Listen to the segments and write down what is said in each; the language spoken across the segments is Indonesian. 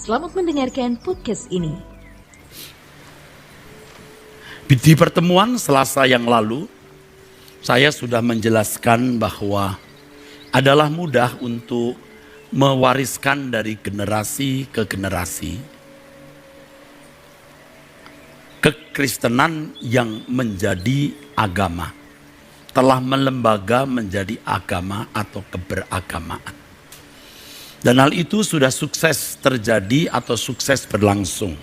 Selamat mendengarkan podcast ini. Di pertemuan Selasa yang lalu, saya sudah menjelaskan bahwa adalah mudah untuk mewariskan dari generasi ke generasi kekristenan yang menjadi agama, telah melembaga menjadi agama atau keberagamaan. Dan hal itu sudah sukses terjadi atau sukses berlangsung.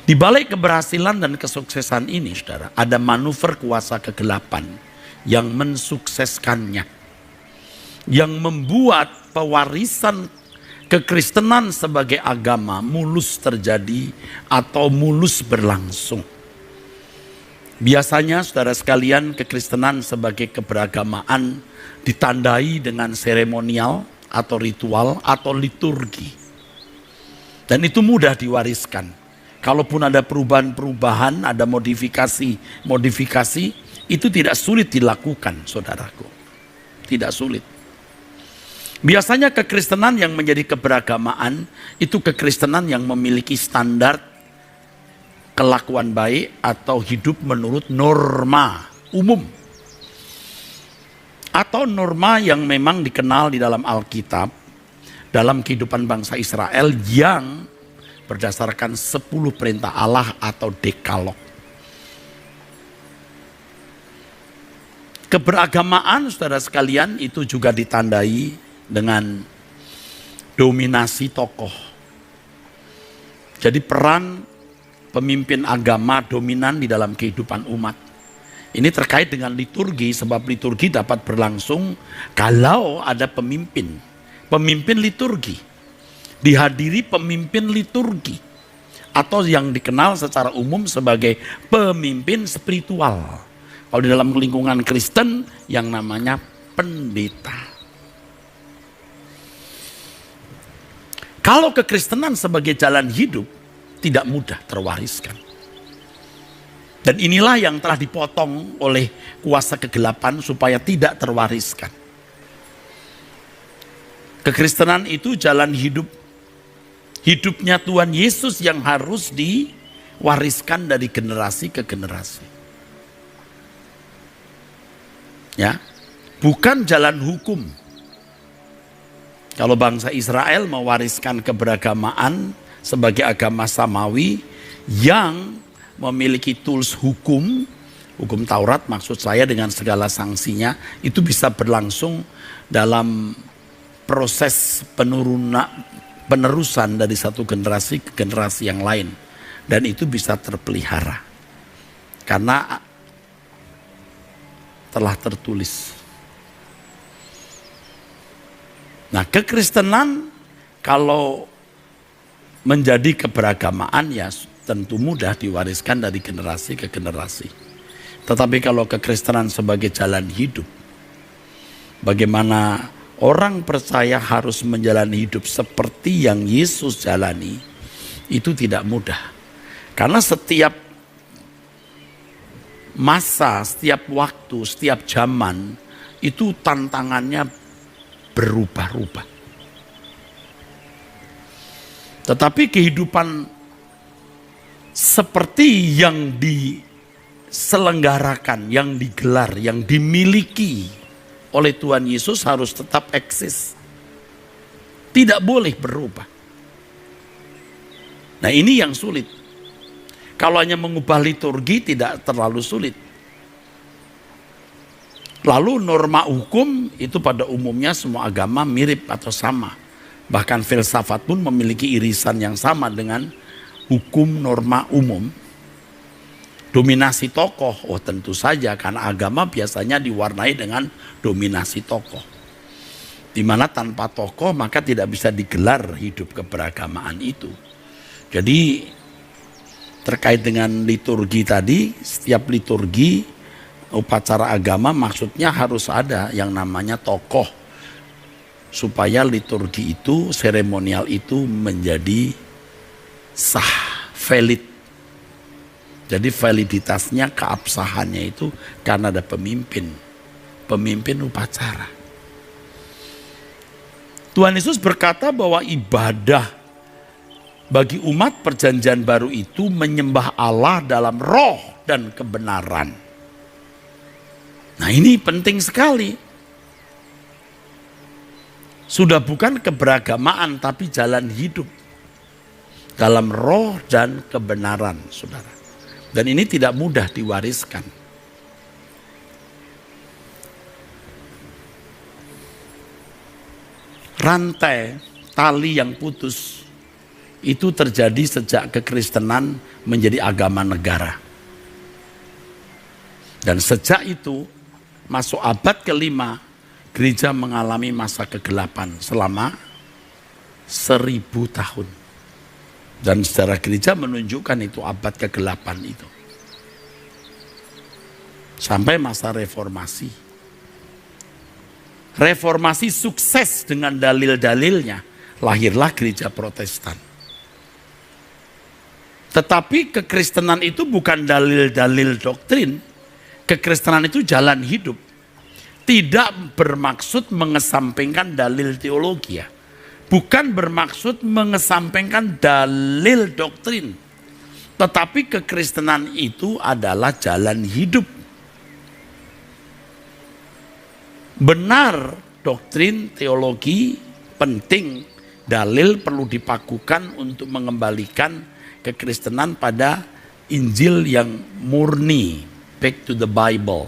Di balik keberhasilan dan kesuksesan ini, saudara, ada manuver kuasa kegelapan yang mensukseskannya. Yang membuat pewarisan kekristenan sebagai agama mulus terjadi atau mulus berlangsung. Biasanya, saudara sekalian, kekristenan sebagai keberagamaan ditandai dengan seremonial atau ritual atau liturgi. Dan itu mudah diwariskan. Kalaupun ada perubahan-perubahan, ada modifikasi, itu tidak sulit dilakukan, saudaraku. Tidak sulit. Biasanya kekristenan yang menjadi keberagamaan, itu kekristenan yang memiliki standar kelakuan baik atau hidup menurut norma umum. Atau norma yang memang dikenal di dalam Alkitab, dalam kehidupan bangsa Israel yang berdasarkan 10 perintah Allah atau dekalog. Keberagamaan, saudara sekalian, itu juga ditandai dengan dominasi tokoh. Jadi peran pemimpin agama dominan di dalam kehidupan umat. Ini terkait dengan liturgi, sebab liturgi dapat berlangsung kalau ada pemimpin liturgi. Dihadiri pemimpin liturgi atau yang dikenal secara umum sebagai pemimpin spiritual. Kalau di dalam lingkungan Kristen yang namanya pendeta. Kalau kekristenan sebagai jalan hidup tidak mudah terwariskan. Dan inilah yang telah dipotong oleh kuasa kegelapan supaya tidak terwariskan. Kekristenan itu jalan hidupnya Tuhan Yesus yang harus diwariskan dari generasi ke generasi. Ya, bukan jalan hukum. Kalau bangsa Israel mewariskan keberagamaan sebagai agama samawi yang memiliki tools hukum Taurat maksud saya dengan segala sanksinya, itu bisa berlangsung dalam proses penerusan dari satu generasi ke generasi yang lain. Dan itu bisa terpelihara. Karena telah tertulis. Nah, kekristenan kalau menjadi keberagamaan ya tentu mudah diwariskan dari generasi ke generasi. Tetapi kalau kekristenan sebagai jalan hidup, bagaimana orang percaya harus menjalani hidup seperti yang Yesus jalani, itu tidak mudah. Karena setiap masa, setiap waktu, setiap zaman, itu tantangannya berubah-ubah. Tetapi kehidupan seperti yang diselenggarakan, yang digelar, yang dimiliki oleh Tuhan Yesus harus tetap eksis. Tidak boleh berubah. Nah, ini yang sulit. Kalau hanya mengubah liturgi tidak terlalu sulit. Lalu norma hukum itu pada umumnya semua agama mirip atau sama. Bahkan filsafat pun memiliki irisan yang sama dengan hukum norma umum. Dominasi tokoh, tentu saja karena agama biasanya diwarnai dengan dominasi tokoh. Di mana tanpa tokoh maka tidak bisa digelar hidup keberagamaan itu. Jadi terkait dengan liturgi tadi, setiap liturgi upacara agama maksudnya harus ada yang namanya tokoh. Supaya liturgi itu, seremonial itu menjadi sah, valid. Jadi validitasnya, keabsahannya itu karena ada pemimpin upacara. Tuhan Yesus berkata bahwa ibadah Bagi umat perjanjian baru itu menyembah Allah dalam roh dan kebenaran. Nah, ini penting sekali. Sudah bukan keberagamaan tapi jalan hidup dalam roh dan kebenaran, saudara. Dan ini tidak mudah diwariskan. Rantai tali yang putus itu terjadi sejak kekristenan menjadi agama negara. Dan sejak itu masuk abad ke-5, gereja mengalami masa kegelapan selama 1000 tahun. Dan sejarah gereja menunjukkan itu abad ke-8 itu. Sampai masa reformasi. Reformasi sukses dengan dalil-dalilnya. Lahirlah gereja Protestan. Tetapi kekristenan itu bukan dalil-dalil doktrin. Kekristenan itu jalan hidup. Tidak bermaksud mengesampingkan dalil teologi ya. Bukan bermaksud mengesampingkan dalil doktrin. Tetapi kekristenan itu adalah jalan hidup. Benar doktrin teologi penting. Dalil perlu dipakukan untuk mengembalikan kekristenan pada Injil yang murni, back to the Bible.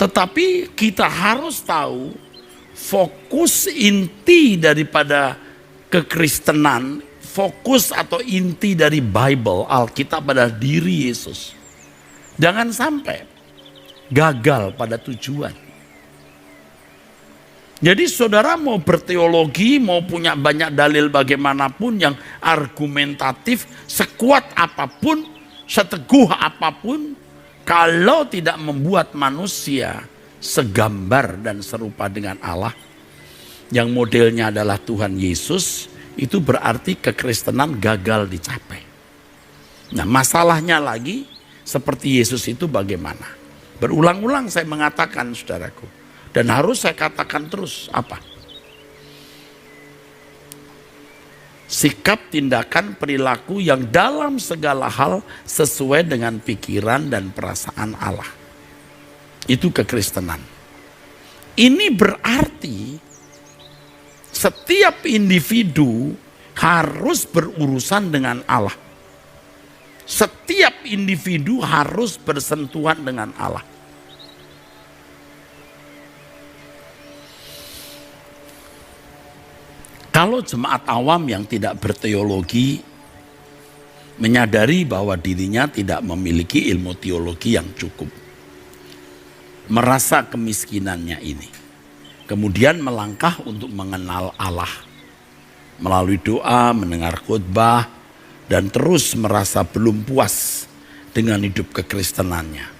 Tetapi kita harus tahu fokus inti daripada kekristenan, fokus atau inti dari Bible, Alkitab pada diri Yesus. Jangan sampai gagal pada tujuan. Jadi saudara mau berteologi, mau punya banyak dalil bagaimanapun yang argumentatif, sekuat apapun, seteguh apapun, kalau tidak membuat manusia segambar dan serupa dengan Allah, yang modelnya adalah Tuhan Yesus, itu berarti kekristenan gagal dicapai. Nah, masalahnya lagi, seperti Yesus itu bagaimana? Berulang-ulang saya mengatakan, saudaraku. Dan harus saya katakan terus, apa? Sikap, tindakan, perilaku yang dalam segala hal sesuai dengan pikiran dan perasaan Allah. Itu kekristenan. Ini berarti setiap individu harus berurusan dengan Allah. Setiap individu harus bersentuhan dengan Allah. Kalau jemaat awam yang tidak berteologi menyadari bahwa dirinya tidak memiliki ilmu teologi yang cukup, merasa kemiskinannya ini, kemudian melangkah untuk mengenal Allah melalui doa, mendengar khotbah, dan terus merasa belum puas dengan hidup kekristenannya.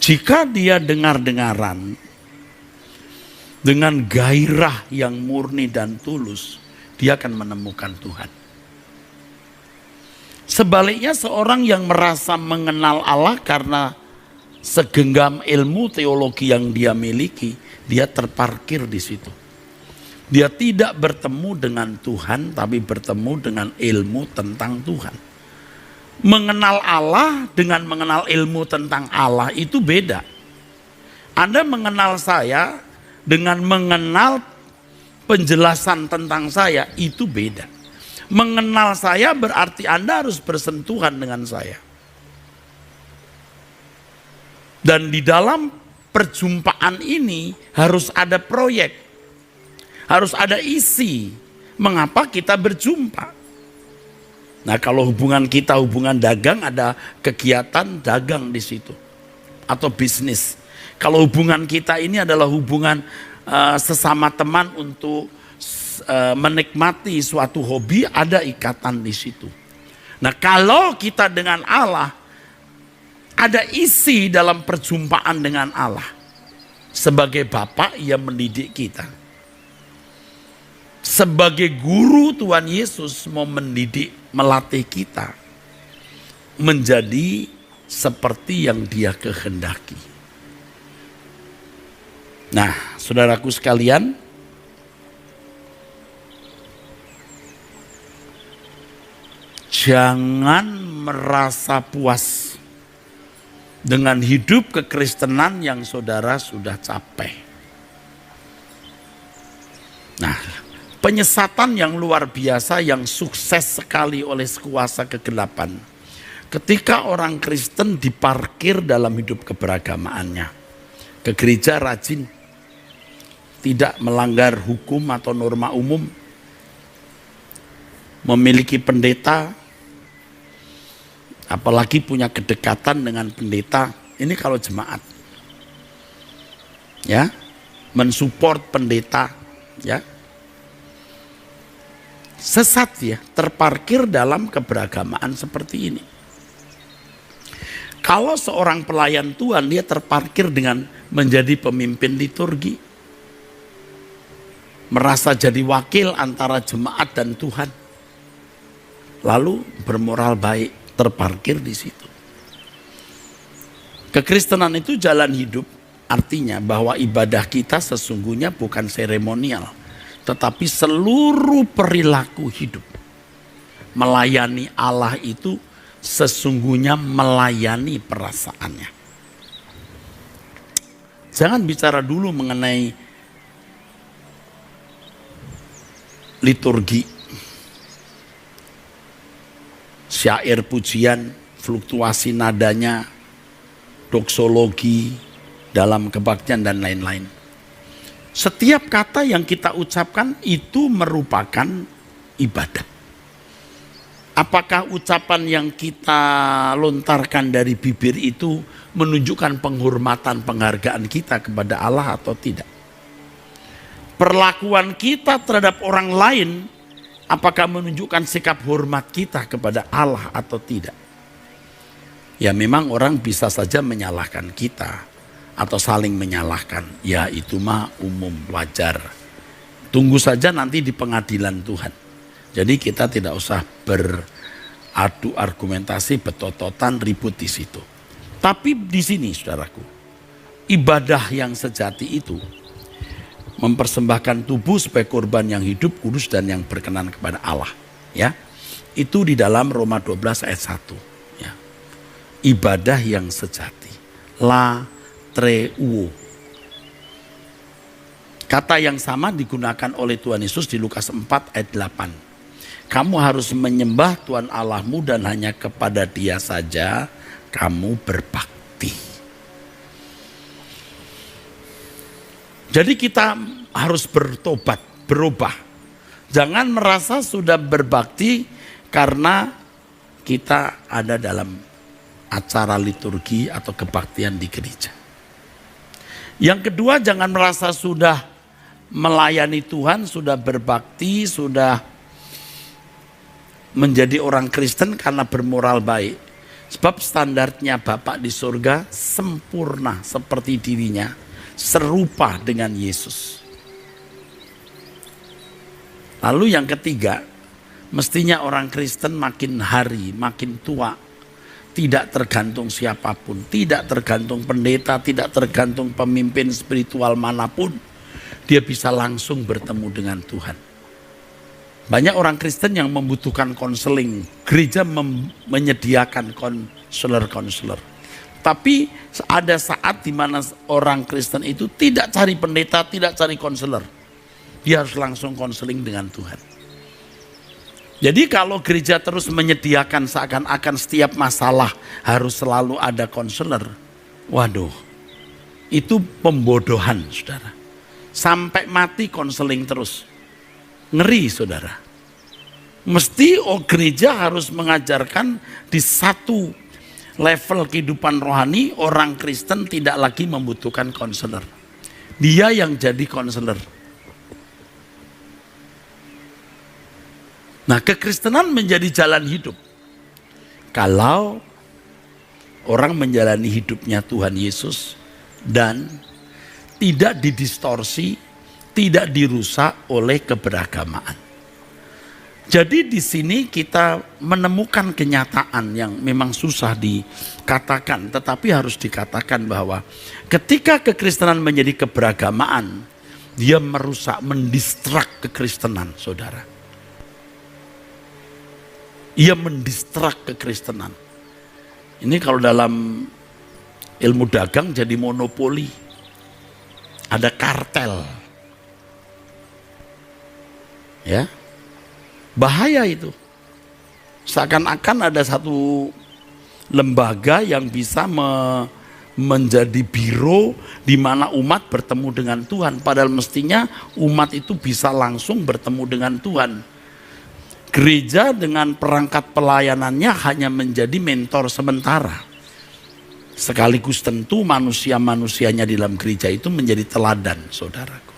Jika dia dengar-dengaran dengan gairah yang murni dan tulus, dia akan menemukan Tuhan. Sebaliknya seorang yang merasa mengenal Allah karena segenggam ilmu teologi yang dia miliki, dia terparkir di situ. Dia tidak bertemu dengan Tuhan, tapi bertemu dengan ilmu tentang Tuhan. Mengenal Allah dengan mengenal ilmu tentang Allah itu beda. Anda mengenal saya dengan mengenal penjelasan tentang saya itu beda. Mengenal saya berarti Anda harus bersentuhan dengan saya. Dan di dalam perjumpaan ini harus ada proyek. Harus ada isi. Mengapa kita berjumpa? Nah, kalau hubungan kita hubungan dagang, ada kegiatan dagang di situ. Atau bisnis. Kalau hubungan kita ini adalah hubungan sesama teman untuk menikmati suatu hobi, ada ikatan di situ. Nah, kalau kita dengan Allah, ada isi dalam perjumpaan dengan Allah. Sebagai Bapa, Ia mendidik kita. Sebagai guru, Tuhan Yesus mau mendidik, melatih kita menjadi seperti yang Dia kehendaki. Nah, saudaraku sekalian, Jangan merasa puas dengan hidup kekristenan yang saudara sudah capai. Nah, penyesatan yang luar biasa yang sukses sekali oleh kuasa kegelapan. Ketika orang Kristen diparkir dalam hidup keberagamaannya. Ke gereja rajin, tidak melanggar hukum atau norma umum, memiliki pendeta, apalagi punya kedekatan dengan pendeta. Ini kalau jemaat, ya, mensupport pendeta, ya, sesat ya, terparkir dalam keberagamaan seperti ini. Kalau seorang pelayan Tuhan, dia terparkir dengan menjadi pemimpin liturgi, merasa jadi wakil antara jemaat dan Tuhan, lalu bermoral baik, terparkir di situ. Kekristenan itu jalan hidup, artinya bahwa ibadah kita sesungguhnya bukan seremonial, tetapi seluruh perilaku hidup. Melayani Allah itu sesungguhnya melayani perasaannya. Jangan bicara dulu mengenai liturgi, syair pujian, fluktuasi nadanya, doksologi dalam kebaktian dan lain-lain. Setiap kata yang kita ucapkan itu merupakan ibadah. Apakah ucapan yang kita lontarkan dari bibir itu menunjukkan penghormatan, penghargaan kita kepada Allah atau tidak? Perlakuan kita terhadap orang lain, apakah menunjukkan sikap hormat kita kepada Allah atau tidak? Ya memang orang bisa saja menyalahkan kita atau saling menyalahkan. Ya itu mah umum, wajar. Tunggu saja nanti di pengadilan Tuhan. Jadi kita tidak usah beradu argumentasi, betototan, ribut di situ. Tapi di sini saudaraku, ibadah yang sejati itu mempersembahkan tubuh sebagai korban yang hidup, kudus dan yang berkenan kepada Allah. Ya, itu di dalam Roma 12 ayat 1. Ya. Ibadah yang sejati, latreuo. Kata yang sama digunakan oleh Tuhan Yesus di Lukas 4 ayat 8. Kamu harus menyembah Tuhan Allahmu dan hanya kepada Dia saja kamu berbakti. Jadi kita harus bertobat, berubah. Jangan merasa sudah berbakti karena kita ada dalam acara liturgi atau kebaktian di gereja. Yang kedua, jangan merasa sudah melayani Tuhan, sudah berbakti, sudah menjadi orang Kristen karena bermoral baik. Sebab standarnya Bapa di surga sempurna seperti dirinya, serupa dengan Yesus. Lalu yang ketiga, mestinya orang Kristen makin hari, makin tua, tidak tergantung siapapun, tidak tergantung pendeta, tidak tergantung pemimpin spiritual manapun. Dia bisa langsung bertemu dengan Tuhan. Banyak orang Kristen yang membutuhkan konseling. Gereja menyediakan konselor-konselor. Tapi ada saat di mana orang Kristen itu tidak cari pendeta, tidak cari konselor. Dia harus langsung konseling dengan Tuhan. Jadi kalau gereja terus menyediakan seakan-akan setiap masalah harus selalu ada konselor. Waduh, itu pembodohan saudara. Sampai mati konseling terus. Ngeri saudara. Mesti gereja harus mengajarkan di satu level kehidupan rohani, orang Kristen tidak lagi membutuhkan konselor. Dia yang jadi konselor. Nah, kekristenan menjadi jalan hidup. Kalau orang menjalani hidupnya Tuhan Yesus dan tidak didistorsi, tidak dirusak oleh keberagamaan. Jadi di sini kita menemukan kenyataan yang memang susah dikatakan, tetapi harus dikatakan bahwa ketika kekristenan menjadi keberagamaan, dia merusak, mendistrak kekristenan, saudara. Ia mendistrak kekristenan. Ini kalau dalam ilmu dagang jadi monopoli. Ada kartel. Ya. Bahaya itu. Seakan-akan ada satu lembaga yang bisa menjadi biro di mana umat bertemu dengan Tuhan. Padahal mestinya umat itu bisa langsung bertemu dengan Tuhan. Gereja dengan perangkat pelayanannya hanya menjadi mentor sementara. Sekaligus tentu manusia-manusianya di dalam gereja itu menjadi teladan, saudaraku.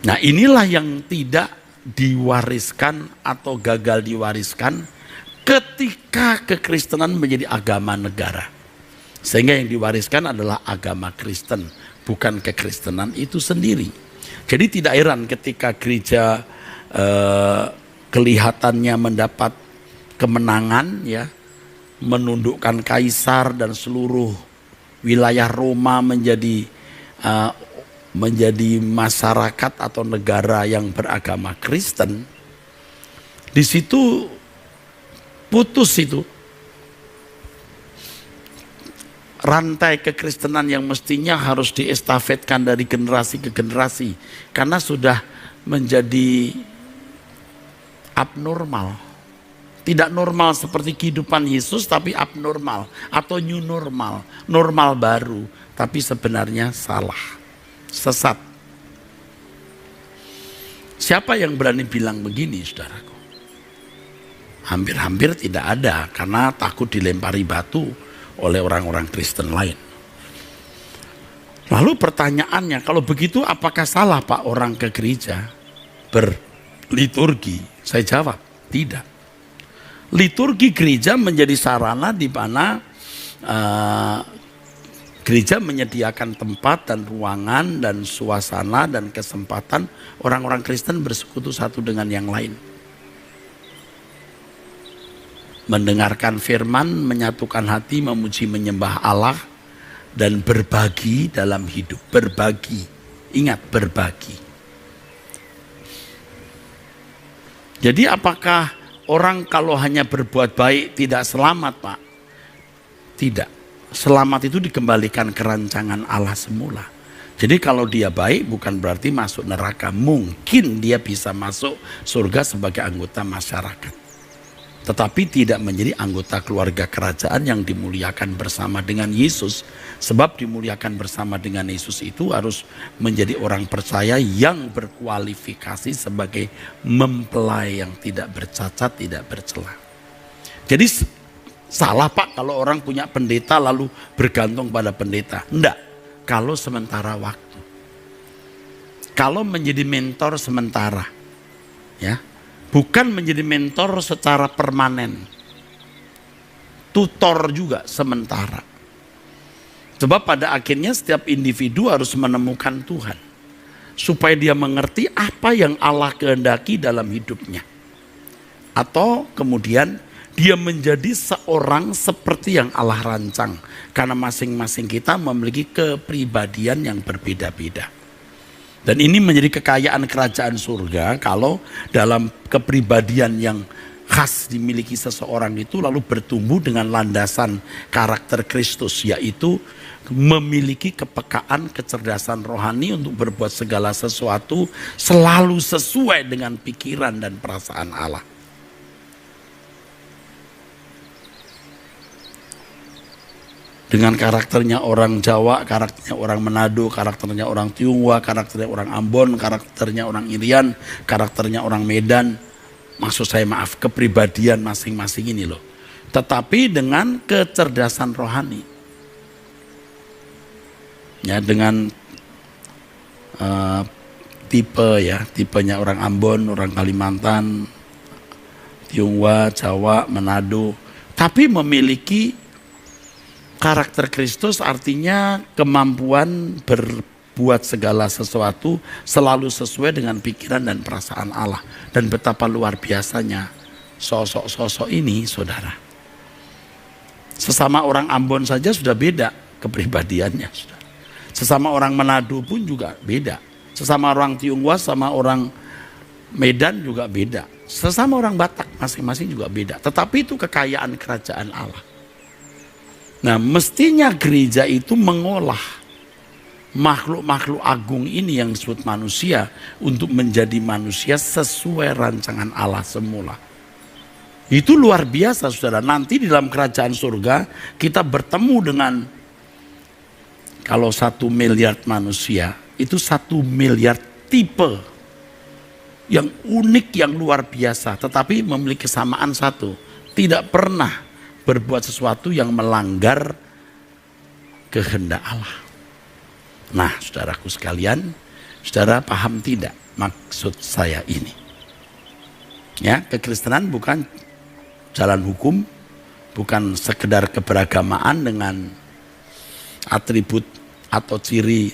Nah, inilah yang tidak diwariskan atau gagal diwariskan ketika kekristenan menjadi agama negara. Sehingga yang diwariskan adalah agama Kristen, bukan kekristenan itu sendiri. Jadi tidak heran ketika gereja kelihatannya mendapat kemenangan, ya, menundukkan kaisar dan seluruh wilayah Roma menjadi masyarakat atau negara yang beragama Kristen. Di situ putus itu rantai kekristenan yang mestinya harus diestafetkan dari generasi ke generasi, karena sudah menjadi abnormal. Tidak normal seperti kehidupan Yesus, tapi abnormal atau new normal, normal baru, tapi sebenarnya salah, sesat. Siapa yang berani bilang begini, saudaraku? Hampir-hampir tidak ada, karena takut dilempari batu oleh orang-orang Kristen lain. Lalu pertanyaannya, kalau begitu apakah salah Pak orang ke gereja berliturgi? Saya jawab, tidak. Liturgi gereja menjadi sarana di mana gereja menyediakan tempat dan ruangan dan suasana dan kesempatan orang-orang Kristen bersekutu satu dengan yang lain. Mendengarkan firman, menyatukan hati, memuji menyembah Allah, dan berbagi dalam hidup. Berbagi, ingat berbagi. Jadi apakah orang kalau hanya berbuat baik tidak selamat, Pak? Tidak. Selamat itu dikembalikan ke rancangan Allah semula. Jadi kalau dia baik bukan berarti masuk neraka. Mungkin dia bisa masuk surga sebagai anggota masyarakat. Tetapi tidak menjadi anggota keluarga kerajaan yang dimuliakan bersama dengan Yesus. Sebab dimuliakan bersama dengan Yesus itu harus menjadi orang percaya yang berkualifikasi sebagai mempelai yang tidak bercacat, tidak bercela. Jadi salah Pak kalau orang punya pendeta lalu bergantung pada pendeta. Enggak, kalau sementara waktu. Kalau menjadi mentor sementara, ya. Bukan menjadi mentor secara permanen. Tutor juga sementara. Sebab pada akhirnya setiap individu harus menemukan Tuhan. Supaya dia mengerti apa yang Allah kehendaki dalam hidupnya. Atau kemudian dia menjadi seorang seperti yang Allah rancang. Karena masing-masing kita memiliki kepribadian yang berbeda-beda. Dan ini menjadi kekayaan kerajaan surga kalau dalam kepribadian yang khas dimiliki seseorang itu lalu bertumbuh dengan landasan karakter Kristus, yaitu memiliki kepekaan, kecerdasan rohani untuk berbuat segala sesuatu selalu sesuai dengan pikiran dan perasaan Allah. Dengan karakternya orang Jawa, karakternya orang Manado, karakternya orang Tionghoa, karakternya orang Ambon, karakternya orang Irian, karakternya orang Medan. Maksud saya maaf, kepribadian masing-masing ini loh. Tetapi dengan kecerdasan rohani. Ya, dengan tipenya orang Ambon, orang Kalimantan, Tionghoa, Jawa, Manado. Tapi memiliki karakter Kristus, artinya kemampuan berbuat segala sesuatu selalu sesuai dengan pikiran dan perasaan Allah. Dan betapa luar biasanya sosok-sosok ini, saudara. Sesama orang Ambon saja sudah beda kepribadiannya, saudara. Sesama orang Manado pun juga beda. Sesama orang Tionghoa sama orang Medan juga beda. Sesama orang Batak masing-masing juga beda. Tetapi itu kekayaan kerajaan Allah. Nah, mestinya gereja itu mengolah makhluk-makhluk agung ini yang disebut manusia untuk menjadi manusia sesuai rancangan Allah semula. Itu luar biasa, saudara. Nanti di dalam kerajaan surga kita bertemu dengan, kalau 1 miliar manusia itu 1 miliar tipe yang unik, yang luar biasa, tetapi memiliki kesamaan satu, tidak pernah berbuat sesuatu yang melanggar kehendak Allah. Nah, saudaraku sekalian, saudara paham tidak maksud saya ini? Ya, kekristenan bukan jalan hukum, bukan sekedar keberagamaan dengan atribut atau ciri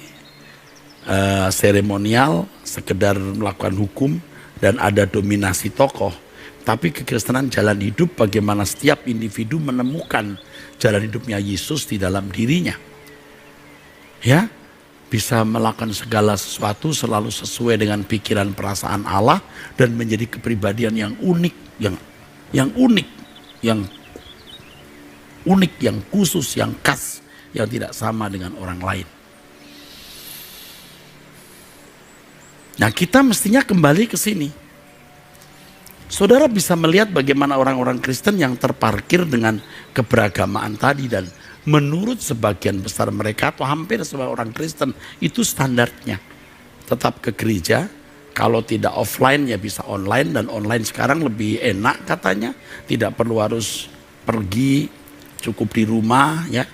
seremonial, sekedar melakukan hukum dan ada dominasi tokoh. Tapi kekristenan jalan hidup bagaimana setiap individu menemukan jalan hidupnya Yesus di dalam dirinya. Ya, bisa melakukan segala sesuatu selalu sesuai dengan pikiran perasaan Allah dan menjadi kepribadian yang unik, yang unik, yang khusus, yang khas, yang tidak sama dengan orang lain. Nah, kita mestinya kembali ke sini. Saudara bisa melihat bagaimana orang-orang Kristen yang terparkir dengan keberagamaan tadi, dan menurut sebagian besar mereka atau hampir semua orang Kristen itu standarnya tetap ke gereja, kalau tidak offline ya bisa online, dan online sekarang lebih enak katanya, tidak perlu harus pergi, cukup di rumah ya.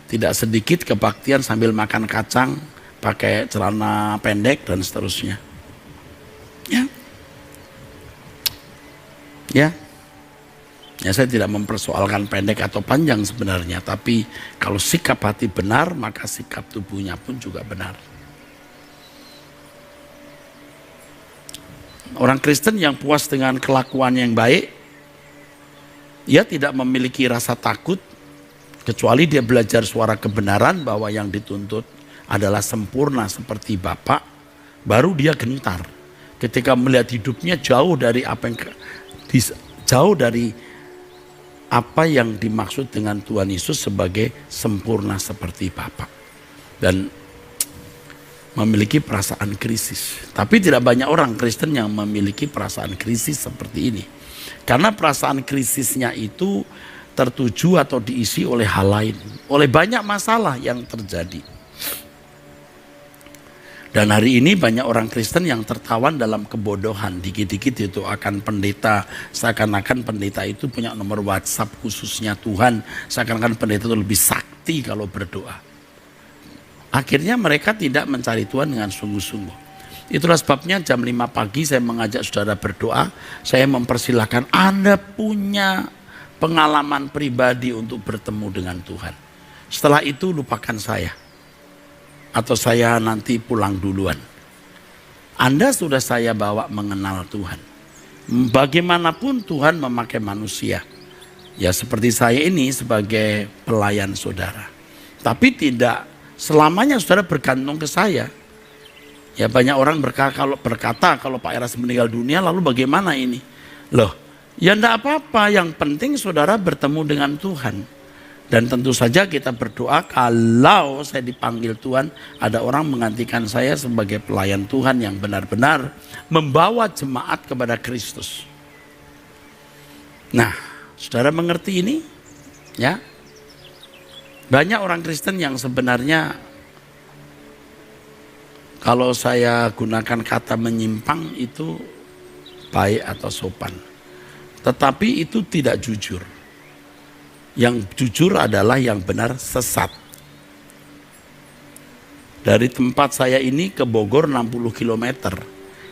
Tidak sedikit kebaktian sambil makan kacang, pakai celana pendek dan seterusnya. Ya, saya tidak mempersoalkan pendek atau panjang sebenarnya, tapi kalau sikap hati benar, maka sikap tubuhnya pun juga benar. Orang Kristen yang puas dengan kelakuan yang baik, ia tidak memiliki rasa takut, kecuali dia belajar suara kebenaran bahwa yang dituntut adalah sempurna seperti Bapa, baru dia gentar ketika melihat hidupnya jauh dari apa yang dimaksud dengan Tuhan Yesus sebagai sempurna seperti Bapa, dan memiliki perasaan krisis. Tapi tidak banyak orang Kristen yang memiliki perasaan krisis seperti ini, karena perasaan krisisnya itu tertuju atau diisi oleh hal lain, oleh banyak masalah yang terjadi. Dan hari ini banyak orang Kristen yang tertawan dalam kebodohan. Dikit-dikit itu akan pendeta, seakan-akan pendeta itu punya nomor WhatsApp khususnya Tuhan, seakan-akan pendeta itu lebih sakti kalau berdoa. Akhirnya mereka tidak mencari Tuhan dengan sungguh-sungguh. Itulah sebabnya jam 5 pagi saya mengajak saudara berdoa. Saya mempersilahkan Anda punya pengalaman pribadi untuk bertemu dengan Tuhan. Setelah itu lupakan saya, atau saya nanti pulang duluan. Anda sudah saya bawa mengenal Tuhan. Bagaimanapun Tuhan memakai manusia. Ya seperti saya ini sebagai pelayan saudara. Tapi tidak selamanya saudara bergantung ke saya. Ya banyak orang berkata kalau Pak Eras meninggal dunia lalu bagaimana ini? Loh, ya enggak apa-apa, yang penting saudara bertemu dengan Tuhan. Dan tentu saja kita berdoa kalau saya dipanggil Tuhan, ada orang menggantikan saya sebagai pelayan Tuhan yang benar-benar membawa jemaat kepada Kristus. Nah, saudara mengerti ini? Ya. Banyak orang Kristen yang sebenarnya, kalau saya gunakan kata menyimpang itu baik atau sopan, tetapi itu tidak jujur. Yang jujur adalah yang benar sesat. Dari tempat saya ini ke Bogor 60 km.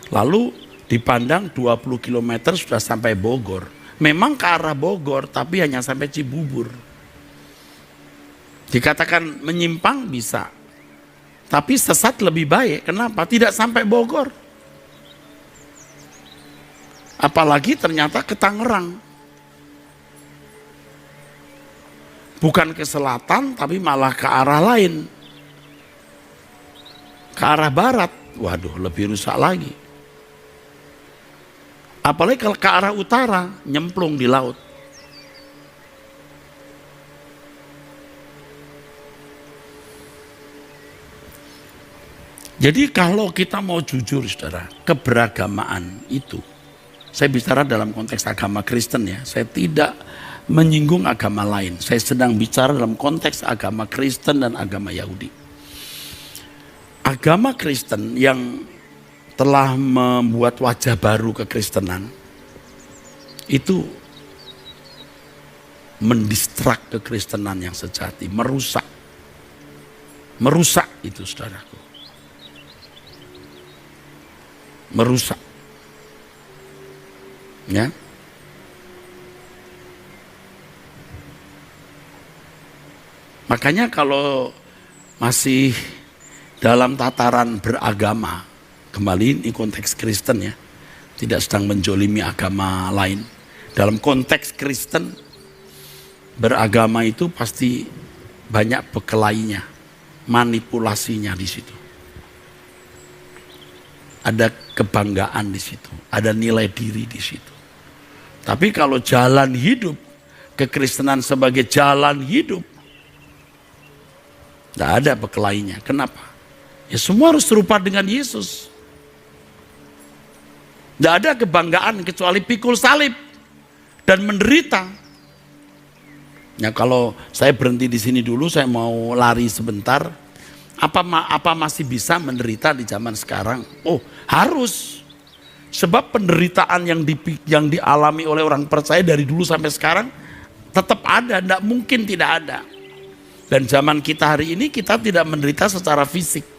Lalu dipandang 20 km sudah sampai Bogor. Memang ke arah Bogor tapi hanya sampai Cibubur. Dikatakan menyimpang bisa. Tapi sesat lebih baik. Kenapa? Tidak sampai Bogor. Apalagi ternyata ke Tangerang. Bukan ke selatan, tapi malah ke arah lain. Ke arah barat. Waduh, lebih rusak lagi. Apalagi kalau ke arah utara, nyemplung di laut. Jadi kalau kita mau jujur saudara, keberagamaan itu, saya bicara dalam konteks agama Kristen ya, saya tidak menyinggung agama lain. Saya sedang bicara dalam konteks agama Kristen dan agama Yahudi. Agama Kristen yang telah membuat wajah baru kekristenan, itu mendistrak kekristenan yang sejati, merusak. Merusak itu saudaraku. Merusak, ya. Makanya kalau masih dalam tataran beragama, kembali ini konteks Kristen ya, tidak sedang menjolimi agama lain. Dalam konteks Kristen, beragama itu pasti banyak bekelainya, manipulasinya di situ. Ada kebanggaan di situ, ada nilai diri di situ. Tapi kalau jalan hidup, kekristenan sebagai jalan hidup, tidak ada bekelainya. Kenapa? Ya semua harus serupa dengan Yesus. Tidak ada kebanggaan kecuali pikul salib dan menderita. Ya kalau saya berhenti di sini dulu, saya mau lari sebentar. Apa masih bisa menderita di zaman sekarang? Oh, harus. Sebab penderitaan yang dialami oleh orang percaya dari dulu sampai sekarang tetap ada, tidak mungkin tidak ada. Dan zaman kita hari ini kita tidak menderita secara fisik.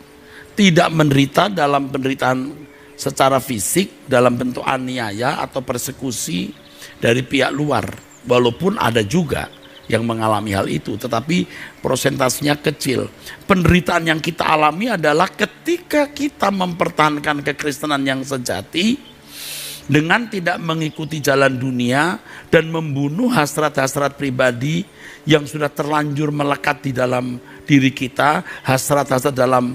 Tidak menderita dalam penderitaan secara fisik dalam bentuk aniaya atau persekusi dari pihak luar. Walaupun ada juga yang mengalami hal itu, tetapi prosentasenya kecil. Penderitaan yang kita alami adalah ketika kita mempertahankan kekristenan yang sejati dengan tidak mengikuti jalan dunia dan membunuh hasrat-hasrat pribadi yang sudah terlanjur melekat di dalam diri kita, hasrat-hasrat dalam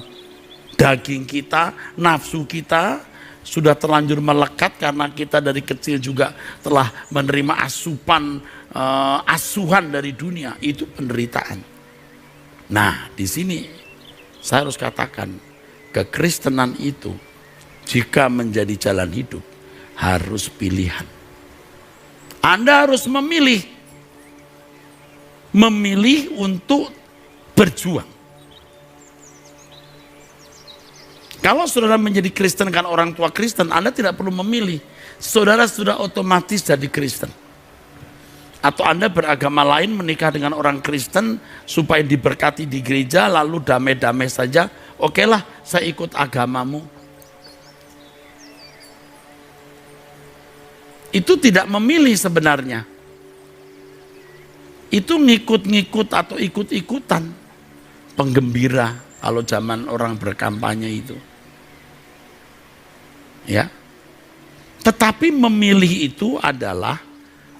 daging kita, nafsu kita sudah terlanjur melekat karena kita dari kecil juga telah menerima asuhan dari dunia. Itu penderitaan. Nah, di sini saya harus katakan, kekristenan itu jika menjadi jalan hidup harus pilihan. Anda harus memilih untuk berjuang. Kalau saudara menjadi Kristen kan orang tua Kristen, Anda tidak perlu memilih. Saudara sudah otomatis jadi Kristen. Atau Anda beragama lain menikah dengan orang Kristen supaya diberkati di gereja lalu damai-damai saja. Oke lah, saya ikut agamamu. Itu tidak memilih sebenarnya. Itu ngikut-ngikut atau ikut-ikutan. Penggembira kalau zaman orang berkampanye itu. Ya. Tetapi memilih itu adalah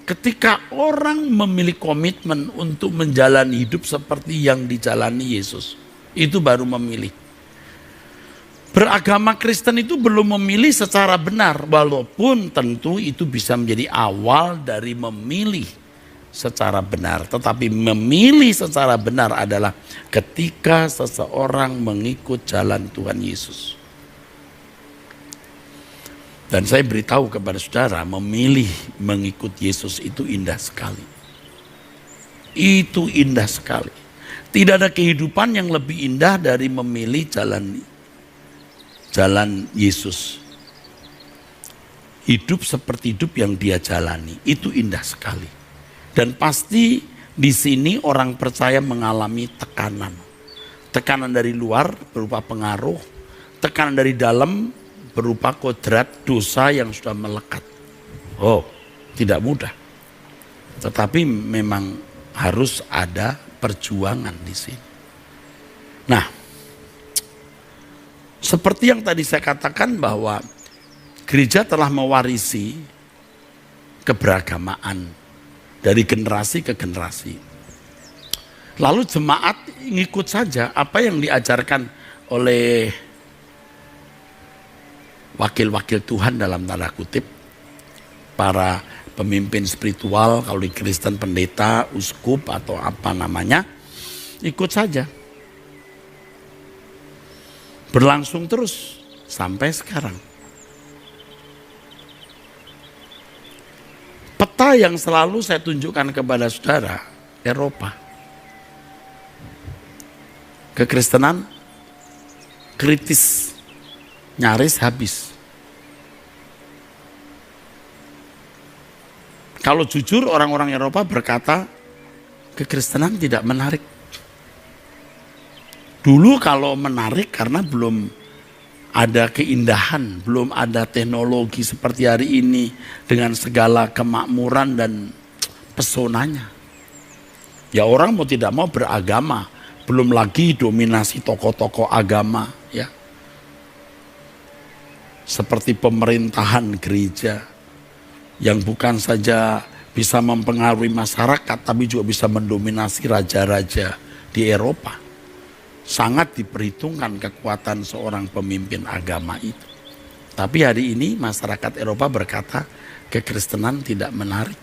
ketika orang memilih komitmen untuk menjalani hidup seperti yang dijalani Yesus. Itu baru memilih. Beragama Kristen itu belum memilih secara benar. Walaupun tentu itu bisa menjadi awal dari memilih secara benar. Tetapi memilih secara benar adalah ketika seseorang mengikut jalan Tuhan Yesus. Dan saya beritahu kepada saudara, memilih mengikut Yesus itu indah sekali. Itu indah sekali. Tidak ada kehidupan yang lebih indah dari memilih jalan Yesus. Hidup seperti hidup yang dia jalani, itu indah sekali. Dan pasti di sini orang percaya mengalami tekanan. Tekanan dari luar berupa pengaruh, tekanan dari dalam berupa kodrat dosa yang sudah melekat. Oh, tidak mudah. Tetapi memang harus ada perjuangan di sini. Nah, seperti yang tadi saya katakan bahwa gereja telah mewarisi keberagamaan dari generasi ke generasi. Lalu jemaat ngikut saja apa yang diajarkan oleh wakil-wakil Tuhan dalam tanda kutip, para pemimpin spiritual, kalau di Kristen pendeta, uskup atau apa namanya, ikut saja. Berlangsung terus sampai sekarang. Peta yang selalu saya tunjukkan kepada saudara, Eropa. Kekristenan kritis, nyaris habis. Kalau jujur orang-orang Eropa berkata, kekristenan tidak menarik. Dulu kalau menarik karena belum ada keindahan, belum ada teknologi seperti hari ini dengan segala kemakmuran dan pesonanya. Ya orang mau tidak mau beragama, belum lagi dominasi tokoh-tokoh agama ya. Seperti pemerintahan gereja yang bukan saja bisa mempengaruhi masyarakat tapi juga bisa mendominasi raja-raja di Eropa. Sangat diperhitungkan kekuatan seorang pemimpin agama itu. Tapi hari ini masyarakat Eropa berkata kekristenan tidak menarik.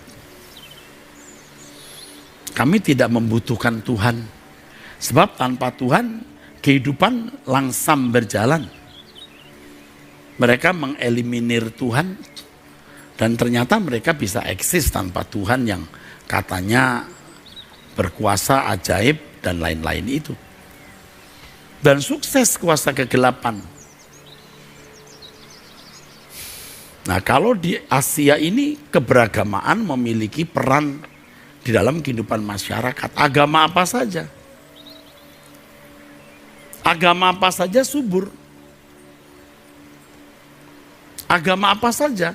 Kami tidak membutuhkan Tuhan. Sebab tanpa Tuhan kehidupan langsam berjalan. Mereka mengeliminir Tuhan dan ternyata mereka bisa eksis tanpa Tuhan yang katanya berkuasa, ajaib dan lain-lain itu. Dan sukses kuasa kegelapan. Nah kalau di Asia ini keberagamaan memiliki peran di dalam kehidupan masyarakat. Agama apa saja. Agama apa saja subur. Agama apa saja.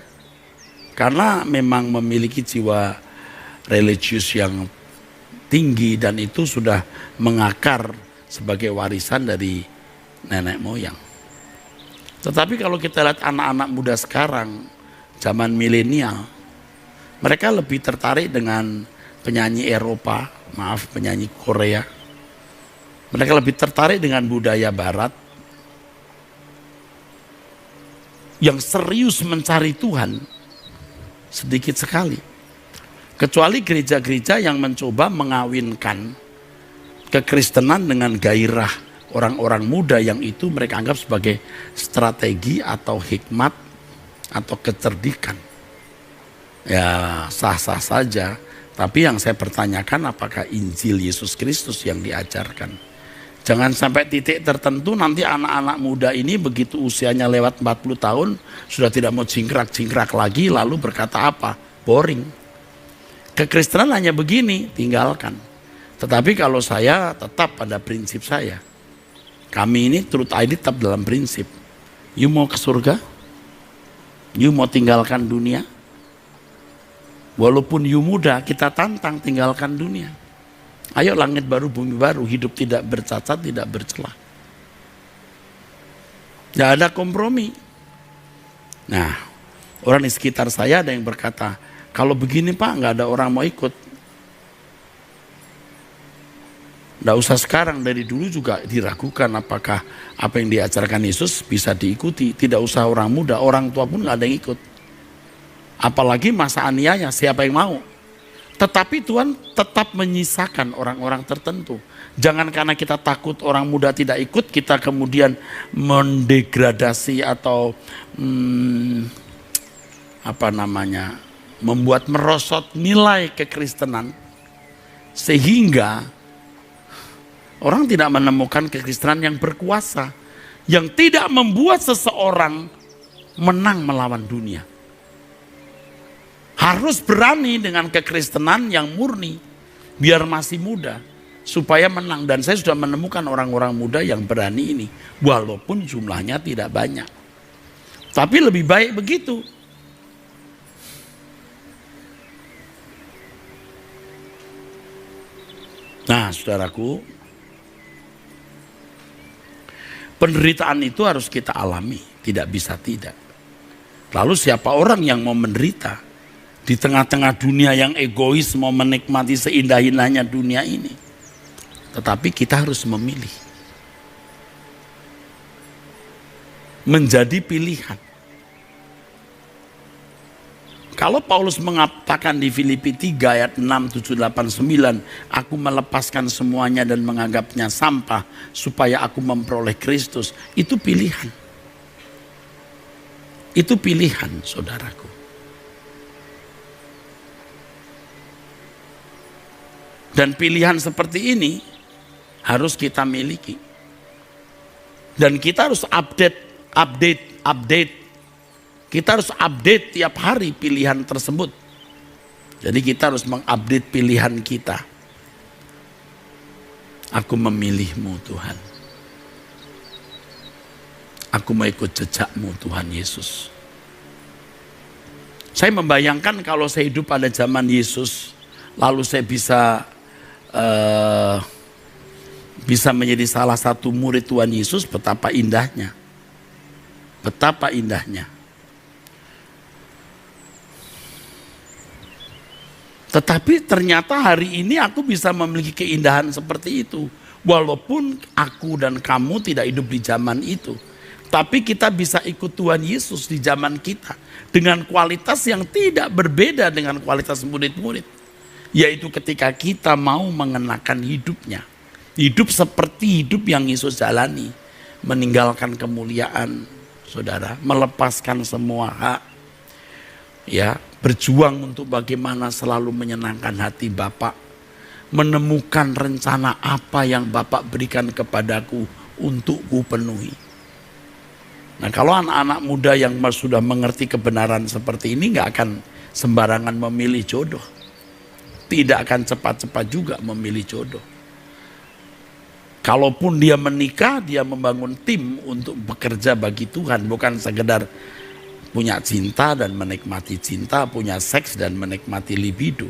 Karena memang memiliki jiwa religius yang tinggi dan itu sudah mengakar sebagai warisan dari nenek moyang. Tetapi kalau kita lihat anak-anak muda sekarang, zaman milenial, mereka lebih tertarik dengan penyanyi Eropa, penyanyi Korea. Mereka lebih tertarik dengan budaya Barat yang serius mencari Tuhan sedikit sekali. Kecuali gereja-gereja yang mencoba mengawinkan kekristenan dengan gairah orang-orang muda yang itu mereka anggap sebagai strategi atau hikmat atau kecerdikan. Ya sah-sah saja, tapi yang saya pertanyakan apakah Injil Yesus Kristus yang diajarkan. Jangan sampai titik tertentu nanti anak-anak muda ini begitu usianya lewat 40 tahun sudah tidak mau jingkrak-jingkrak lagi lalu berkata apa? Boring. Kekristenan hanya begini, tinggalkan. Tetapi kalau saya tetap pada prinsip saya. Kami ini Truth ID tetap dalam prinsip. You mau ke surga? You mau tinggalkan dunia? Walaupun you muda, kita tantang tinggalkan dunia. Ayo langit baru, bumi baru, hidup tidak bercacat, tidak bercelah. Tidak ada kompromi. Nah, orang di sekitar saya ada yang berkata, kalau begini Pak, nggak ada orang mau ikut. Tidak usah sekarang, dari dulu juga diragukan apakah apa yang diajarkan Yesus bisa diikuti. Tidak usah orang muda, orang tua pun nggak ada yang ikut. Apalagi masa aniaya, siapa yang mau? Tetapi Tuhan tetap menyisakan orang-orang tertentu. Jangan karena kita takut orang muda tidak ikut, kita kemudian mendegradasi atau membuat merosot nilai kekristenan. Sehingga orang tidak menemukan kekristenan yang berkuasa, yang tidak membuat seseorang menang melawan dunia. Harus berani dengan kekristenan yang murni, biar masih muda, supaya menang. Dan saya sudah menemukan orang-orang muda yang berani ini, walaupun jumlahnya tidak banyak. Tapi lebih baik begitu. Nah, saudaraku, penderitaan itu harus kita alami, tidak bisa tidak. Lalu siapa orang yang mau menderita di tengah-tengah dunia yang egois mau menikmati seindah-indahnya dunia ini? Tetapi kita harus memilih. Menjadi pilihan. Kalau Paulus mengatakan di Filipi 3 ayat 6, 7, 8, 9, aku melepaskan semuanya dan menganggapnya sampah supaya aku memperoleh Kristus, itu pilihan. Itu pilihan, saudaraku. Dan pilihan seperti ini harus kita miliki. Dan kita harus update. Kita harus update tiap hari pilihan tersebut. Jadi kita harus mengupdate pilihan kita. Aku memilihmu Tuhan. Aku mau ikut jejakmu Tuhan Yesus. Saya membayangkan kalau saya hidup pada zaman Yesus, lalu saya bisa menjadi salah satu murid Tuhan Yesus, betapa indahnya. Betapa indahnya. Tetapi ternyata hari ini aku bisa memiliki keindahan seperti itu. Walaupun aku dan kamu tidak hidup di zaman itu. Tapi kita bisa ikut Tuhan Yesus di zaman kita. Dengan kualitas yang tidak berbeda dengan kualitas murid-murid. Yaitu ketika kita mau mengenakan hidupnya. Hidup seperti hidup yang Yesus jalani. Meninggalkan kemuliaan, saudara. Melepaskan semua hak. Ya, berjuang untuk bagaimana selalu menyenangkan hati Bapak. Menemukan rencana apa yang Bapak berikan kepadaku untuk ku penuhi. Nah, kalau anak-anak muda yang sudah mengerti kebenaran seperti ini gak akan sembarangan memilih jodoh. Tidak akan cepat-cepat juga memilih jodoh. Kalaupun dia menikah, dia membangun tim untuk bekerja bagi Tuhan. Bukan sekedar punya cinta dan menikmati cinta, punya seks dan menikmati libido.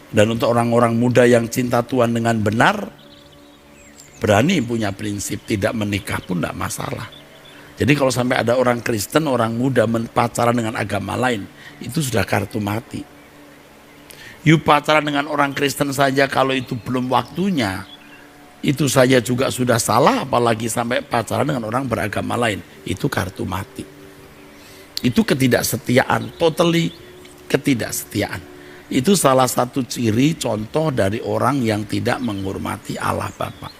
Dan untuk orang-orang muda yang cinta Tuhan dengan benar, berani punya prinsip tidak menikah pun tidak masalah. Jadi kalau sampai ada orang Kristen, orang muda pacaran dengan agama lain, itu sudah kartu mati. You pacaran dengan orang Kristen saja kalau itu belum waktunya, itu saja juga sudah salah, apalagi sampai pacaran dengan orang beragama lain. Itu kartu mati. Itu ketidaksetiaan, totally ketidaksetiaan. Itu salah satu ciri contoh dari orang yang tidak menghormati Allah Bapa.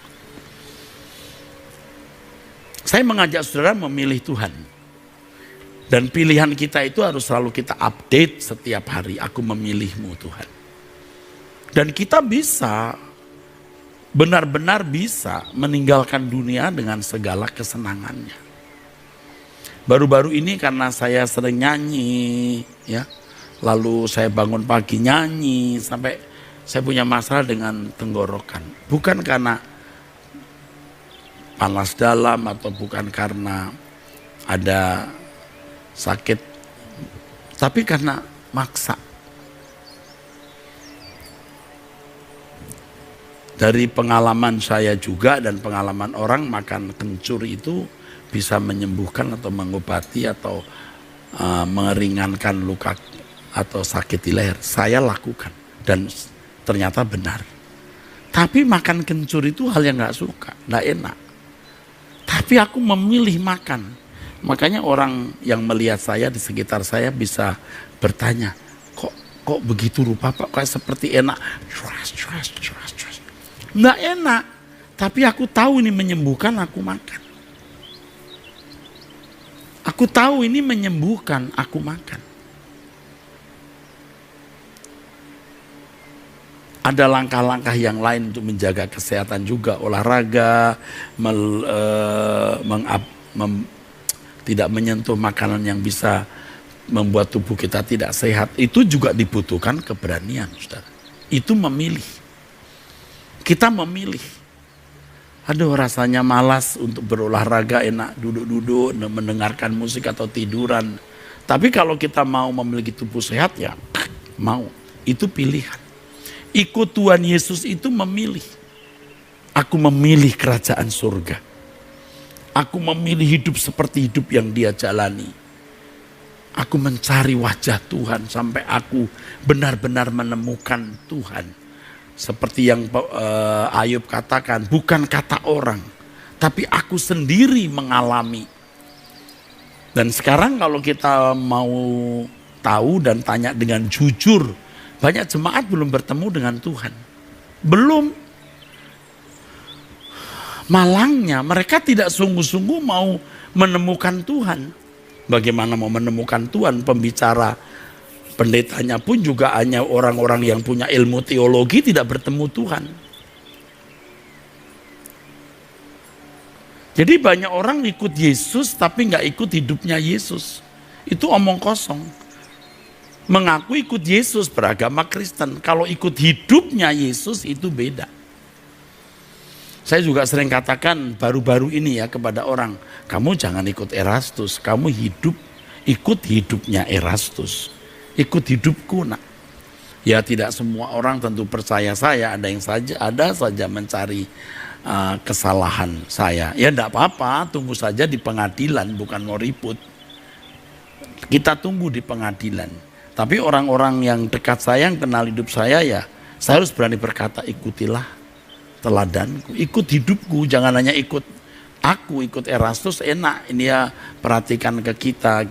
Saya mengajak saudara memilih Tuhan. Dan pilihan kita itu harus selalu kita update setiap hari. Aku memilihmu Tuhan. Dan kita bisa benar-benar bisa meninggalkan dunia dengan segala kesenangannya. Baru-baru ini karena saya sering nyanyi, ya, lalu saya bangun pagi nyanyi, sampai saya punya masalah dengan tenggorokan. Bukan karena panas dalam atau bukan karena ada sakit, tapi karena maksa. Dari pengalaman saya juga dan pengalaman orang, makan kencur itu bisa menyembuhkan atau mengobati atau meringankan luka atau sakit di leher. Saya lakukan dan ternyata benar. Tapi makan kencur itu hal yang gak suka, gak enak. Tapi aku memilih makan. Makanya orang yang melihat saya di sekitar saya bisa bertanya, kok begitu rupa Pak, kok seperti enak. Trust. Nggak enak, tapi aku tahu ini menyembuhkan, aku makan. Aku tahu ini menyembuhkan, aku makan. Ada langkah-langkah yang lain untuk menjaga kesehatan juga, olahraga, tidak menyentuh makanan yang bisa membuat tubuh kita tidak sehat. Itu juga dibutuhkan keberanian, saudara. Itu memilih. Kita memilih. Aduh, rasanya malas untuk berolahraga, enak duduk-duduk, mendengarkan musik atau tiduran. Tapi kalau kita mau memiliki tubuh sehat, ya mau. Itu pilihan. Ikut Tuhan Yesus itu memilih. Aku memilih kerajaan surga. Aku memilih hidup seperti hidup yang Dia jalani. Aku mencari wajah Tuhan sampai aku benar-benar menemukan Tuhan. Seperti yang Ayub katakan, bukan kata orang, tapi aku sendiri mengalami Dan sekarang kalau kita mau tahu dan tanya dengan jujur, banyak jemaat belum bertemu dengan Tuhan. Belum. Malangnya mereka tidak sungguh-sungguh mau menemukan Tuhan. Bagaimana mau menemukan Tuhan? Pembicara pendetanya pun juga hanya orang-orang yang punya ilmu teologi, tidak bertemu Tuhan. Jadi banyak orang ikut Yesus tapi nggak ikut hidupnya Yesus. Itu omong kosong. Mengaku ikut Yesus, beragama Kristen. Kalau ikut hidupnya Yesus itu beda. Saya juga sering katakan baru-baru ini ya kepada orang, kamu jangan ikut Erastus, kamu ikut hidupnya Erastus. Ikut hidupku nak. Ya tidak semua orang tentu percaya saya, ada saja mencari kesalahan saya. Ya enggak apa-apa, tunggu saja di pengadilan, bukan mau ribut. Kita tunggu di pengadilan. Tapi orang-orang yang dekat saya, yang kenal hidup saya, ya saya harus berani berkata, ikutilah teladanku, ikut hidupku, jangan hanya ikut aku, ikut Erastus enak. Ini ya perhatikan ke kita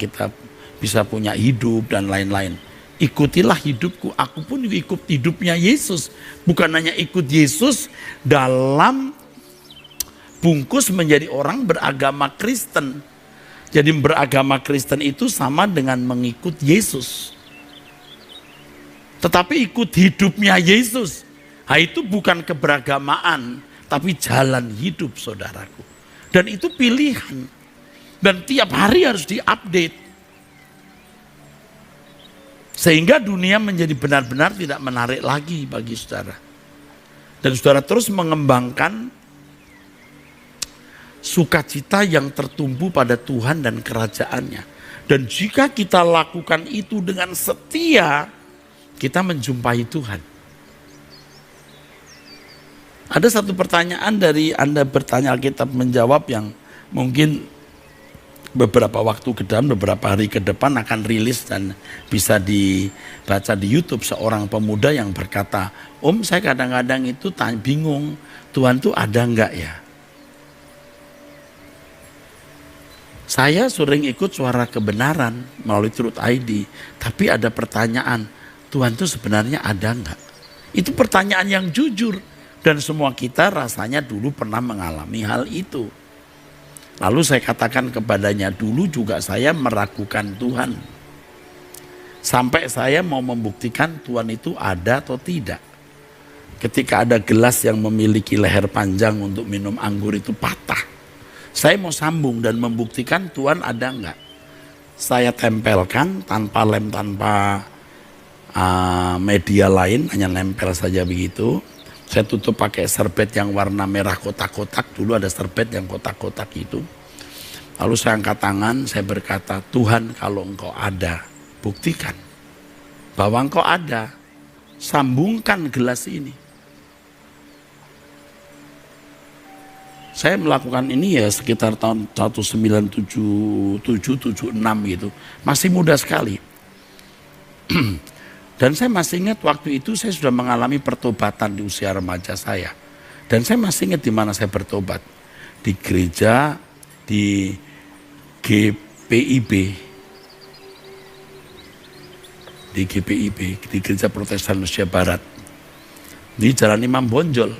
bisa punya hidup dan lain-lain. Ikutilah hidupku, aku pun ikut hidupnya Yesus. Bukan hanya ikut Yesus dalam bungkus menjadi orang beragama Kristen. Jadi beragama Kristen itu sama dengan mengikut Yesus. Tetapi ikut hidupnya Yesus. Nah, itu bukan keberagamaan, tapi jalan hidup saudaraku. Dan itu pilihan. Dan tiap hari harus diupdate. Sehingga dunia menjadi benar-benar tidak menarik lagi bagi saudara. Dan saudara terus mengembangkan sukacita yang tertumbuh pada Tuhan dan kerajaannya. Dan jika kita lakukan itu dengan setia, kita menjumpai Tuhan. Ada satu pertanyaan dari Anda bertanya Alkitab menjawab yang mungkin beberapa waktu ke depan, beberapa hari ke depan akan rilis dan bisa dibaca di YouTube. Seorang pemuda yang berkata, Om saya kadang-kadang itu bingung, Tuhan tuh ada enggak ya? Saya sering ikut suara kebenaran melalui Truth ID, tapi ada pertanyaan, Tuhan itu sebenarnya ada enggak? Itu pertanyaan yang jujur, dan semua kita rasanya dulu pernah mengalami hal itu. Lalu saya katakan kepadanya, dulu juga saya meragukan Tuhan. Sampai saya mau membuktikan Tuhan itu ada atau tidak. Ketika ada gelas yang memiliki leher panjang untuk minum anggur itu patah. Saya mau sambung dan membuktikan Tuhan ada enggak. Saya tempelkan tanpa lem, tanpa media lain, hanya nempel saja begitu. Saya tutup pakai serbet yang warna merah kotak-kotak. Dulu ada serbet yang kotak-kotak itu. Lalu saya angkat tangan, saya berkata, Tuhan kalau engkau ada, buktikan bahwa engkau ada. Sambungkan gelas ini. Saya melakukan ini ya sekitar tahun 1977-76 gitu. Masih muda sekali. Dan saya masih ingat waktu itu saya sudah mengalami pertobatan di usia remaja saya. Dan saya masih ingat di mana saya bertobat. Di gereja, di GPIB. Di GPIB, di Gereja Protestan Indonesia Barat. Di Jalan Imam Bonjol.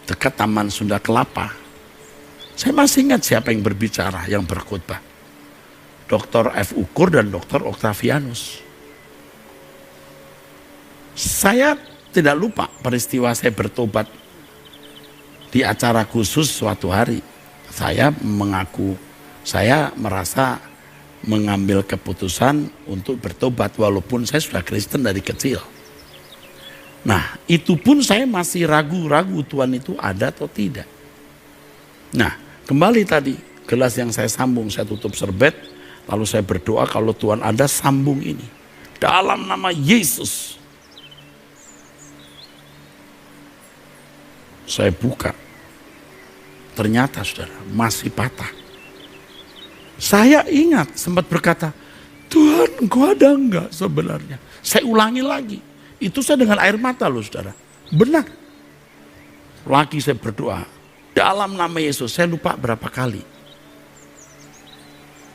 Dekat Taman Sunda Kelapa. Saya masih ingat siapa yang berbicara, yang berkhotbah. Dr. F. Ukur dan Dr. Octavianus. Saya tidak lupa peristiwa saya bertobat di acara khusus suatu hari. Saya merasa mengambil keputusan untuk bertobat walaupun saya sudah Kristen dari kecil. Nah, itu pun saya masih ragu-ragu Tuhan itu ada atau tidak. Nah, kembali tadi, gelas yang saya sambung, saya tutup serbet, lalu saya berdoa kalau Tuhan ada, sambung ini. Dalam nama Yesus. Saya buka. Ternyata saudara, masih patah. Saya ingat sempat berkata, Tuhan engkau ada enggak sebenarnya? Saya ulangi lagi. Itu saya dengan air mata loh saudara. Benar. Lagi saya berdoa. Dalam nama Yesus. Saya lupa berapa kali.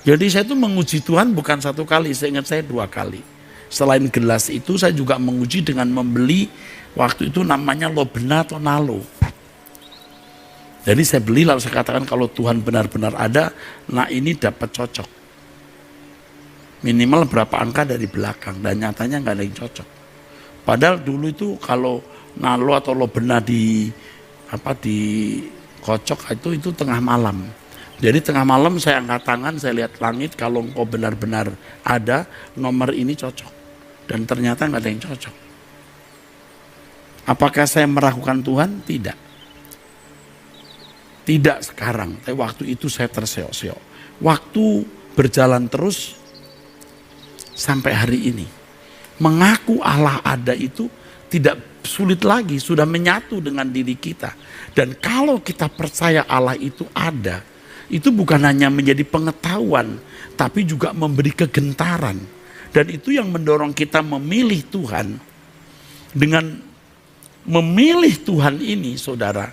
Jadi saya tuh menguji Tuhan bukan satu kali, saya ingat saya 2 kali. Selain gelas itu saya juga menguji dengan membeli waktu itu namanya lobena atau nalo. Jadi saya beli lalu saya katakan kalau Tuhan benar-benar ada, nah ini dapat cocok. Minimal berapa angka dari belakang, dan nyatanya nggak ada yang cocok. Padahal dulu itu kalau nalo atau lobena di kocok itu tengah malam. Jadi tengah malam saya angkat tangan, saya lihat langit, kalau engkau benar-benar ada, nomor ini cocok. Dan ternyata nggak ada yang cocok. Apakah saya meragukan Tuhan? Tidak. Tidak sekarang, tapi waktu itu saya terseok-seok. Waktu berjalan terus sampai hari ini. Mengaku Allah ada itu tidak sulit lagi, sudah menyatu dengan diri kita. Dan kalau kita percaya Allah itu ada, itu bukan hanya menjadi pengetahuan, tapi juga memberi kegentaran. Dan itu yang mendorong kita memilih Tuhan. Dengan memilih Tuhan ini, saudara,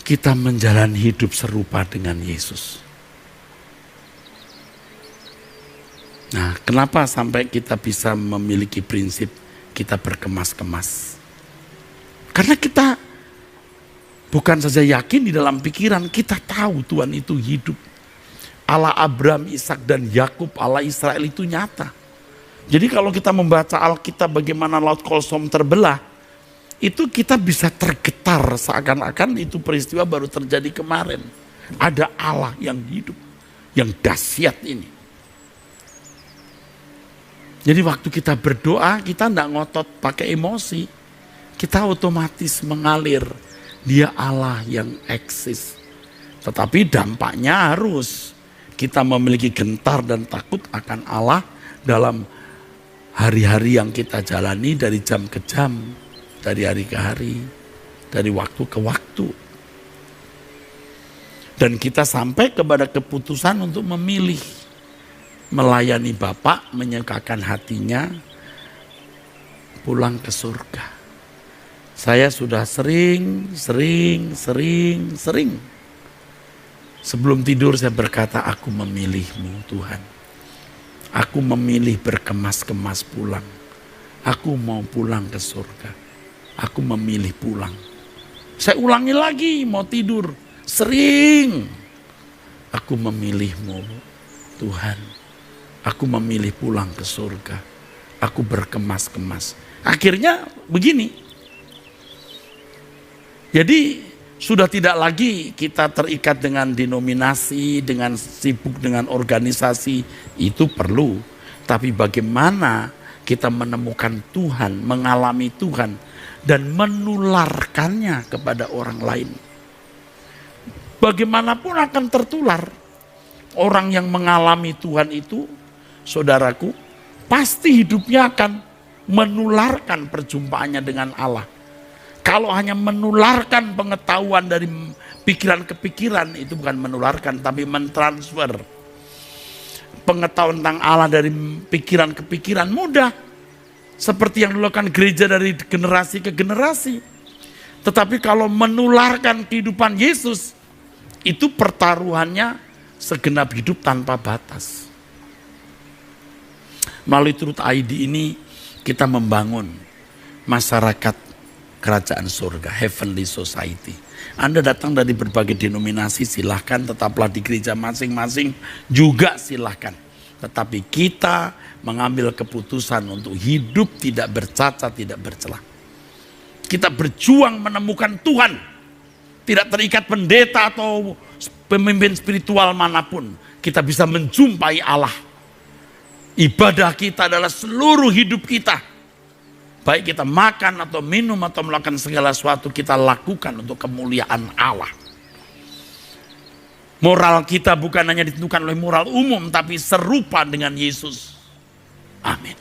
kita menjalani hidup serupa dengan Yesus. Nah, kenapa sampai kita bisa memiliki prinsip kita berkemas-kemas? Karena kita bukan saja yakin di dalam pikiran, kita tahu Tuhan itu hidup. Allah Abraham, Ishak dan Yakub, Allah Israel itu nyata. Jadi kalau kita membaca Alkitab bagaimana Laut Kolsom terbelah, itu kita bisa tergetar seakan-akan itu peristiwa baru terjadi kemarin. Ada Allah yang hidup, yang dahsyat ini. Jadi waktu kita berdoa, kita tidak ngotot pakai emosi. Kita otomatis mengalir. Dia Allah yang eksis. Tetapi dampaknya harus kita memiliki gentar dan takut akan Allah dalam hari-hari yang kita jalani dari jam ke jam. Dari hari ke hari, dari waktu ke waktu. Dan kita sampai kepada keputusan untuk memilih. Melayani Bapa, menyekakan hatinya, pulang ke surga. Saya sudah sering. Sebelum tidur saya berkata, aku memilih-Mu Tuhan. Aku memilih berkemas-kemas pulang. Aku mau pulang ke surga. Aku memilih pulang. Saya ulangi lagi, mau tidur. Sering. Aku memilih-Mu Tuhan. Aku memilih pulang ke surga. Aku berkemas-kemas. Akhirnya begini. Jadi sudah tidak lagi kita terikat dengan denominasi, dengan sibuk dengan organisasi. Itu perlu. Tapi bagaimana kita menemukan Tuhan, mengalami Tuhan, dan menularkannya kepada orang lain. Bagaimanapun akan tertular. Orang yang mengalami Tuhan itu, saudaraku, pasti hidupnya akan menularkan perjumpaannya dengan Allah. Kalau hanya menularkan pengetahuan dari pikiran ke pikiran, itu bukan menularkan, tapi mentransfer pengetahuan tentang Allah dari pikiran ke pikiran, mudah. Seperti yang dilakukan gereja dari generasi ke generasi. Tetapi kalau menularkan kehidupan Yesus, itu pertaruhannya segenap hidup tanpa batas. Melalui Truth ID ini kita membangun masyarakat kerajaan surga, heavenly society. Anda datang dari berbagai denominasi, silahkan, tetaplah di gereja masing-masing, juga silahkan. Tetapi kita mengambil keputusan untuk hidup tidak bercacat, tidak bercelah. Kita berjuang menemukan Tuhan. Tidak terikat pendeta atau pemimpin spiritual manapun. Kita bisa menjumpai Allah. Ibadah kita adalah seluruh hidup kita. Baik kita makan atau minum atau melakukan segala sesuatu, kita lakukan untuk kemuliaan Allah. Moral kita bukan hanya ditentukan oleh moral umum, tapi serupa dengan Yesus. Amin.